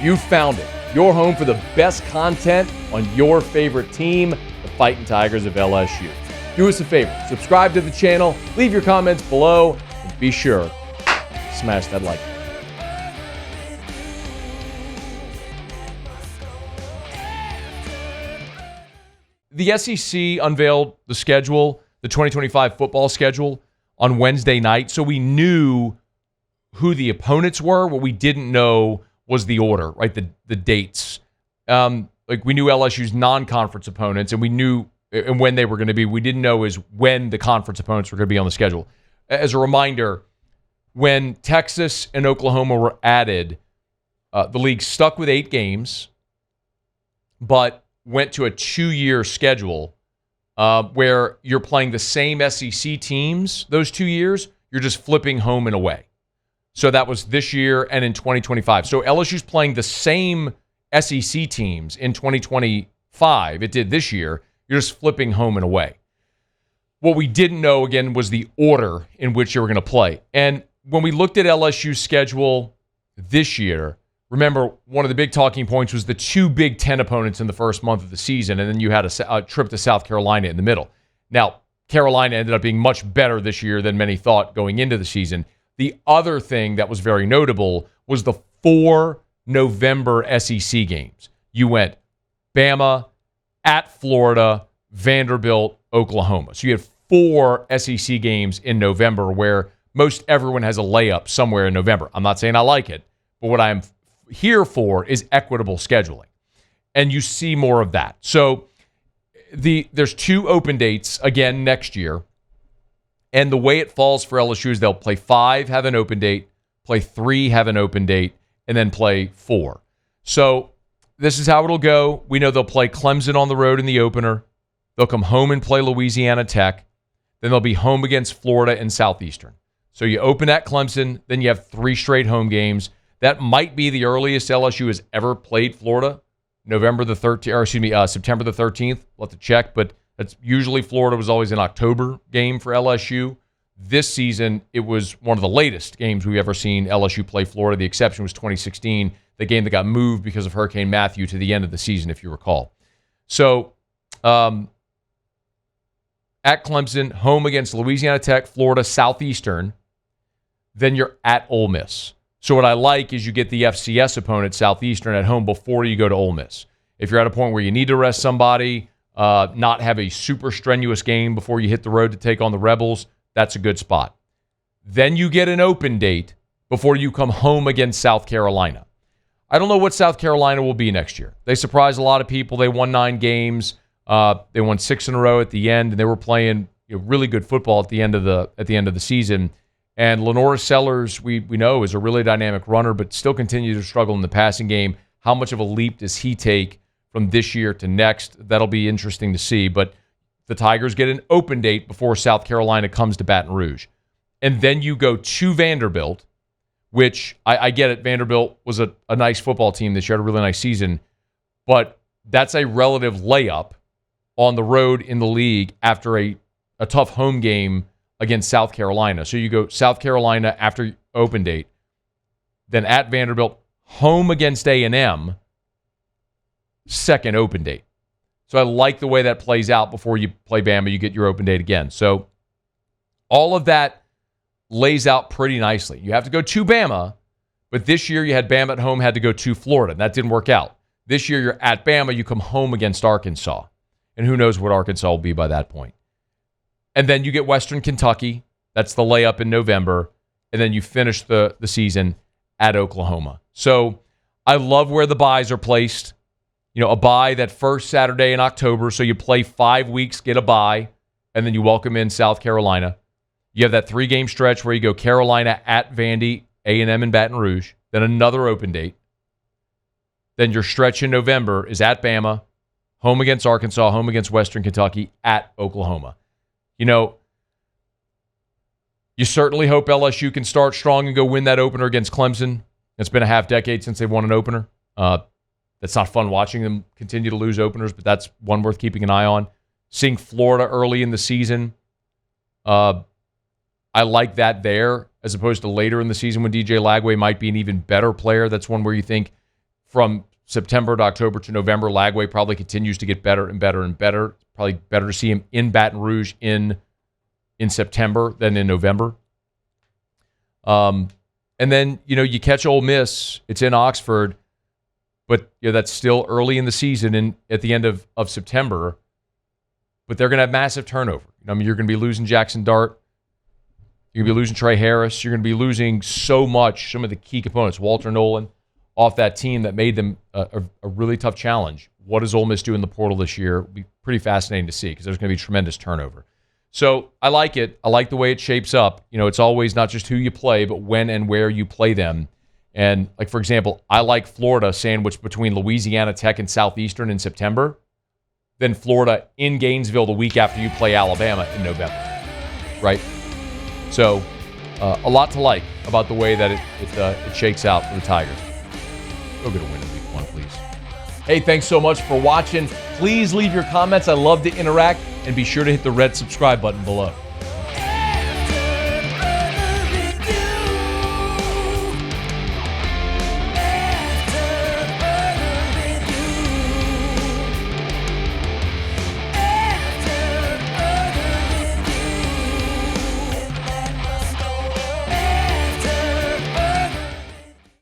You found it. Your home for the best content on your favorite team, the Fighting Tigers of LSU. Do us a favor, subscribe to the channel, leave your comments below, and be sure to smash that like button. The SEC unveiled the schedule, the 2025 football schedule, on Wednesday night, so we knew who the opponents were. What we didn't know was the order, right? The dates. Like we knew LSU's non-conference opponents, and we knew and when they were going to be. We didn't know is when the conference opponents were going to be on the schedule. As a reminder, when Texas and Oklahoma were added, the league stuck with 8 games, but went to a 2-year schedule where you're playing the same SEC teams those 2 years. You're just flipping home and away. So that was this year and in 2025. So LSU's playing the same SEC teams in 2025. It did this year. You're just flipping home and away. What we didn't know, again, was the order in which you were going to play. And when we looked at LSU's schedule this year, remember, one of the big talking points was the 2 Big Ten opponents in the first month of the season, and then you had a trip to South Carolina in the middle. Now, Carolina ended up being much better this year than many thought going into the season. The other thing that was very notable was the 4 November SEC games. You went Bama, at Florida, Vanderbilt, Oklahoma. So you had 4 SEC games in November where most everyone has a layup somewhere in November. I'm not saying I like it, but what I'm here for is equitable scheduling. And you see more of that. So there's 2 open dates again next year. And the way it falls for LSU is they'll play 5, have an open date, play 3, have an open date, and then play 4. So this is how it'll go. We know they'll play Clemson on the road in the opener. They'll come home and play Louisiana Tech. Then they'll be home against Florida and Southeastern. So you open at Clemson, then you have 3 straight home games. That might be the earliest LSU has ever played Florida, September the 13th. We'll have to check, but that's usually Florida was always an October game for LSU. This season, it was one of the latest games we've ever seen LSU play Florida. The exception was 2016, the game that got moved because of Hurricane Matthew to the end of the season, if you recall. So, at Clemson, home against Louisiana Tech, Florida, Southeastern. Then you're at Ole Miss. So what I like is you get the FCS opponent, Southeastern, at home before you go to Ole Miss. If you're at a point where you need to rest somebody, not have a super strenuous game before you hit the road to take on the Rebels, that's a good spot. Then you get an open date before you come home against South Carolina. I don't know what South Carolina will be next year. They surprised a lot of people. They won 9 games. They won 6 in a row at the end, and they were playing really good football at the end of the season. And Lenora Sellers, we know, is a really dynamic runner, but still continues to struggle in the passing game. How much of a leap does he take from this year to next? That'll be interesting to see. But the Tigers get an open date before South Carolina comes to Baton Rouge. And then you go to Vanderbilt, which I get it. Vanderbilt was a nice football team this year, had a really nice season. But that's a relative layup on the road in the league after a tough home game against South Carolina. So you go South Carolina after open date, then at Vanderbilt, home against A&M, second open date. So I like the way that plays out. Before you play Bama, you get your open date again. So all of that lays out pretty nicely. You have to go to Bama, but this year you had Bama at home, had to go to Florida. That didn't work out. This year you're at Bama, you come home against Arkansas. And who knows what Arkansas will be by that point. And then you get Western Kentucky. That's the layup in November. And then you finish the season at Oklahoma. So I love where the byes are placed. A bye that first Saturday in October. So you play 5 weeks, get a bye, and then you welcome in South Carolina. You have that 3-game stretch where you go Carolina at Vandy, A&M, and Baton Rouge. Then another open date. Then your stretch in November is at Bama, home against Arkansas, home against Western Kentucky, at Oklahoma. You certainly hope LSU can start strong and go win that opener against Clemson. It's been a half decade since they've won an opener. That's not fun watching them continue to lose openers, but that's one worth keeping an eye on. Seeing Florida early in the season, I like that there as opposed to later in the season when DJ Lagway might be an even better player. That's one where you think from September to October to November, Lagway probably continues to get better and better and better. Probably better to see him in Baton Rouge in September than in November. And then, you catch Ole Miss. It's in Oxford, but that's still early in the season and at the end of September. But they're going to have massive turnover. You're going to be losing Jackson Dart. You're going to be losing Trey Harris. You're going to be losing some of the key components. Walter Nolan off that team that made them a really tough challenge. What does Ole Miss do in the portal this year? It'll be pretty fascinating to see because there's going to be tremendous turnover. So I like it. I like the way it shapes up. It's always not just who you play, but when and where you play them. And, like, for example, I like Florida sandwiched between Louisiana Tech and Southeastern in September, then Florida in Gainesville the week after you play Alabama in November, right? So a lot to like about the way that it shakes out for the Tigers. Go get a win in week 1, please. Hey, thanks so much for watching. Please leave your comments. I love to interact. And be sure to hit the red subscribe button below.